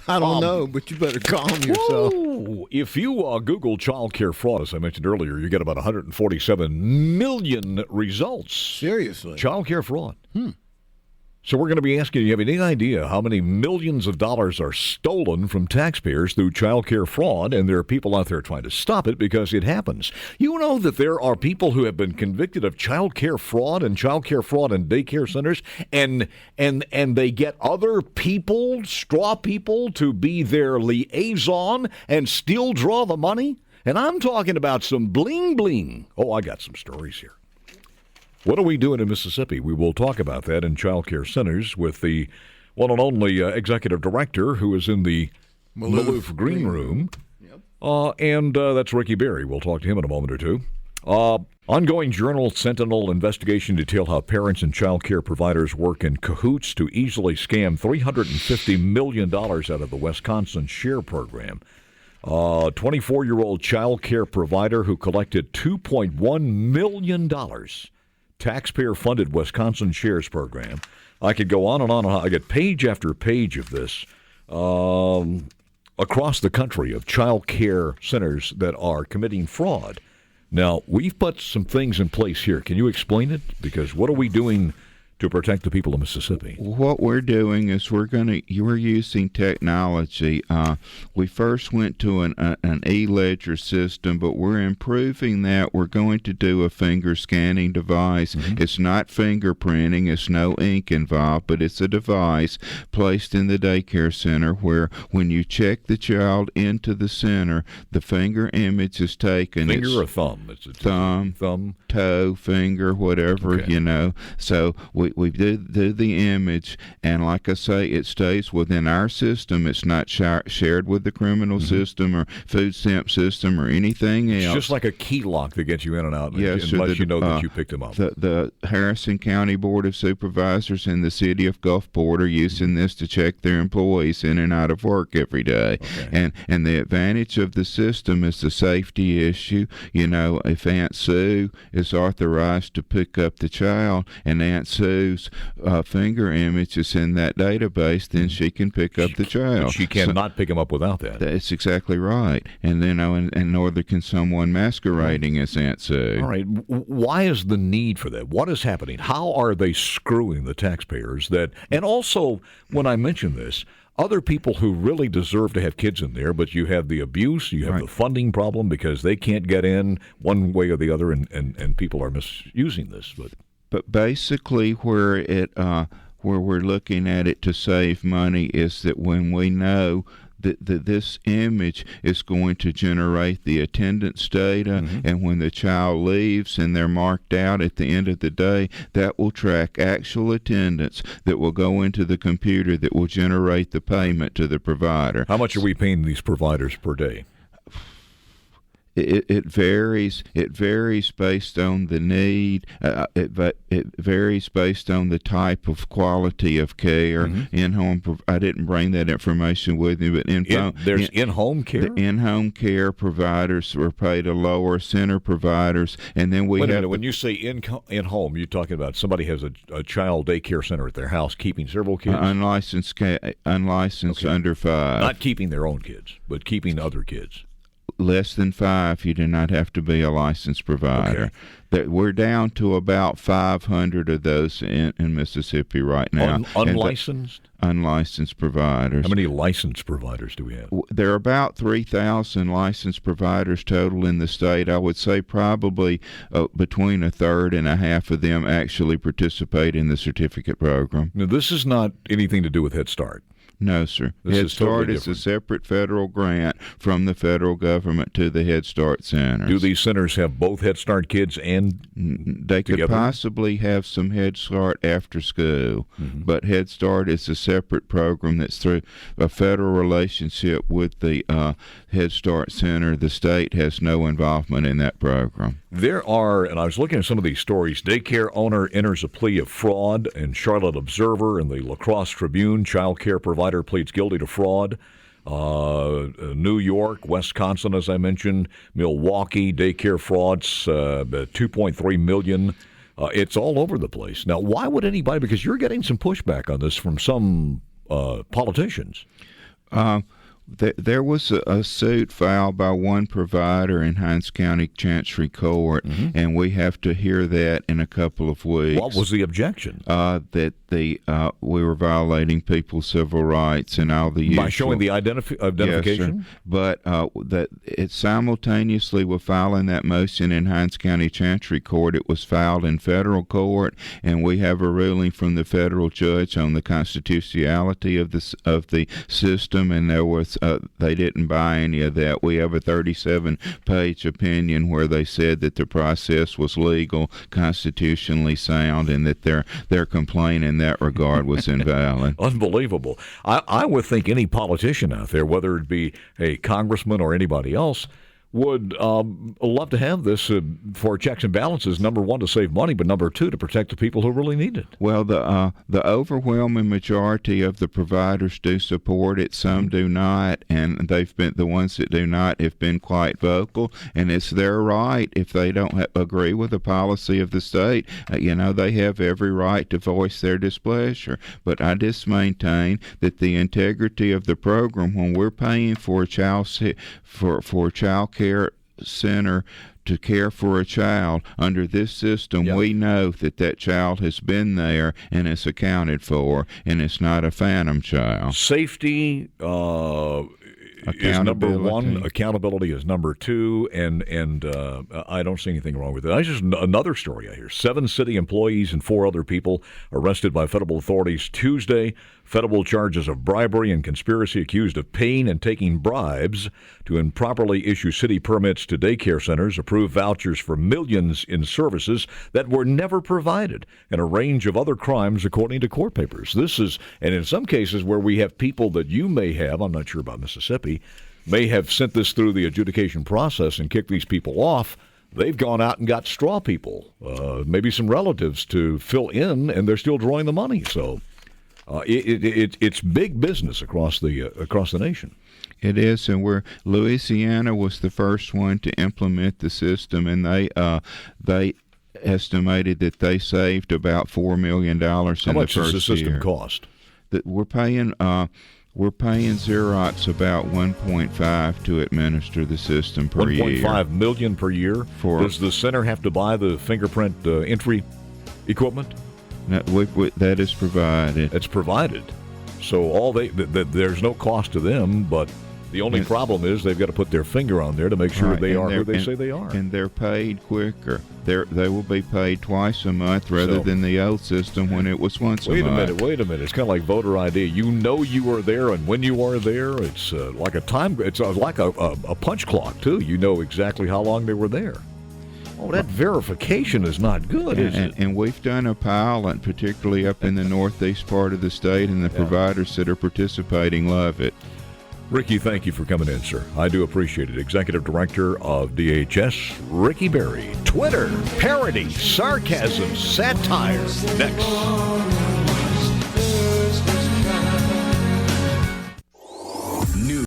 I don't know, but you better calm yourself. Whoa. If you Google child care fraud, as I mentioned earlier, you get about 147 million results. Seriously? Child care fraud. So we're going to be asking, do you have any idea how many millions of dollars are stolen from taxpayers through child care fraud? And there are people out there trying to stop it because it happens. You know that there are people who have been convicted of child care fraud in daycare centers, and they get other people, straw people, to be their liaison and still draw the money? And I'm talking about some bling bling. Oh, I got some stories here. What are we doing in Mississippi? We will talk about that in child care centers with the one and only executive director who is in the Maloof Green Room. Yep. And that's Ricky Berry. We'll talk to him in a moment or two. Ongoing Journal Sentinel investigation detail how parents and child care providers work in cahoots to easily scam $350 million out of the Wisconsin Share Program. 24-year-old child care provider who collected $2.1 million. Taxpayer-funded Wisconsin Shares Program. I could go on and on. I get page after page of this across the country of child care centers that are committing fraud. Now, we've put some things in place here. Can you explain it? Because what are we doing to protect the people of Mississippi? What we're doing is we're using technology. We first went to an e-ledger system, but we're improving that. We're going to do a finger scanning device. Mm-hmm. It's not fingerprinting. It's no ink involved, but it's a device placed in the daycare center where when you check the child into the center, the finger image is taken. Finger or thumb? It's a thumb, toe, finger, whatever, okay. So we do the image, and like I say, it stays within our system. It's not shared with the criminal mm-hmm. system or food stamp system or anything else. It's just like a key lock that gets you in and out, yes, unless you know that you picked them up. The Harrison County Board of Supervisors and the City of Gulfport are using this to check their employees in and out of work every day. Okay. And the advantage of the system is the safety issue. If Aunt Sue is authorized to pick up the child and Aunt Sue finger image is in that database, then she can pick up the child. But she cannot pick him up without that. That's exactly right. And then, and neither can someone masquerading as Aunt Sue. All right. Why is the need for that? What is happening? How are they screwing the taxpayers? And also, when I mention this, other people who really deserve to have kids in there, but you have the abuse, you have right. the funding problem because they can't get in one way or the other, and people are misusing this. But basically, where we're looking at it to save money is that when we know that this image is going to generate the attendance data, mm-hmm. and when the child leaves and they're marked out at the end of the day, that will track actual attendance that will go into the computer that will generate the payment to the provider. How much are we paying these providers per day? It varies. It varies based on the need. It varies based on the type of quality of care. Mm-hmm. In-home. I didn't bring that information with me, but there's in-home care. The in-home care providers are paid a lower. Center providers, and then we Wait a have. minute, when you say in-home, you're talking about somebody has a child daycare center at their house keeping several kids. Unlicensed okay. Under 5. Not keeping their own kids, but keeping other kids. Less than 5, you do not have to be a licensed provider. Okay. We're down to about 500 of those in Mississippi right now. Unlicensed? Unlicensed providers. How many licensed providers do we have? There are about 3,000 licensed providers total in the state. I would say probably between a third and a half of them actually participate in the certificate program. Now, this is not anything to do with Head Start. No, sir. Head Start is a separate federal grant from the federal government to the Head Start centers. Do these centers have both Head Start kids and they together? Could possibly have some Head Start after school, mm-hmm. but Head Start is a separate program that's through a federal relationship with the Head Start Center. The state has no involvement in that program. There are, and I was looking at some of these stories, daycare owner enters a plea of fraud in Charlotte Observer and the La Crosse Tribune. Child care provider pleads guilty to fraud. New York, Wisconsin, as I mentioned, Milwaukee, daycare frauds, $2.3 million. It's all over the place. Now, why would anybody, because you're getting some pushback on this from some politicians. There was a suit filed by one provider in Hinds County Chancery Court, and we have to hear that in a couple of weeks. What was the objection? That we were violating people's civil rights and all the by showing the identification. Yes, but that it simultaneously with filing that motion in Hinds County Chancery Court, it was filed in federal court, and we have a ruling from the federal judge on the constitutionality of the system, and there was. They didn't buy any of that. We have a 37-page opinion where they said that the process was legal, constitutionally sound, and that their complaint in that regard was invalid. Unbelievable. I would think any politician out there, whether it be a congressman or anybody else, would love to have this for checks and balances, number one, to save money, but number two, to protect the people who really need it. Well, the overwhelming majority of the providers do support it. Some do not, and they've been the ones that do not have been quite vocal, and it's their right if they don't agree with the policy of the state. They have every right to voice their displeasure. But I just maintain that the integrity of the program, when we're paying for a child care center to care for a child under this system, we know that child has been there and is accounted for, and it's not a phantom child. Safety is number one. Accountability is number two, and I don't see anything wrong with it. I just another story I hear: 7 city employees and 4 other people arrested by federal authorities Tuesday. Federal charges of bribery and conspiracy, accused of paying and taking bribes to improperly issue city permits to daycare centers, approve vouchers for millions in services that were never provided, and a range of other crimes according to court papers. This is, and in some cases where we have people that you may have, I'm not sure about Mississippi, may have sent this through the adjudication process and kicked these people off. They've gone out and got straw people, maybe some relatives to fill in, and they're still drawing the money. So it's big business across the nation. It is, and Louisiana was the first one to implement the system, and they estimated that they saved about $4 million in the first year. How much does the system cost? That we're paying Xerox about $1.5 to administer the system per year. $1.5 million per year. Does the center have to buy the fingerprint entry equipment? No, that is provided. It's provided. So there's no cost to them, but the only problem is they've got to put their finger on there to make sure they are who they say they are. And they're paid quicker. They will be paid twice a month rather than the old system when it was once a month. Wait a minute. It's kind of like voter ID. You know you were there, and when you are there, it's like a time. It's like a punch clock too. You know exactly how long they were there. Oh, that verification is not good, is it? And we've done a pilot, particularly up in the northeast part of the state, and the providers that are participating love it. Ricky, thank you for coming in, sir. I do appreciate it. Executive Director of DHS, Ricky Berry. Twitter, parody, sarcasm, satire. Next.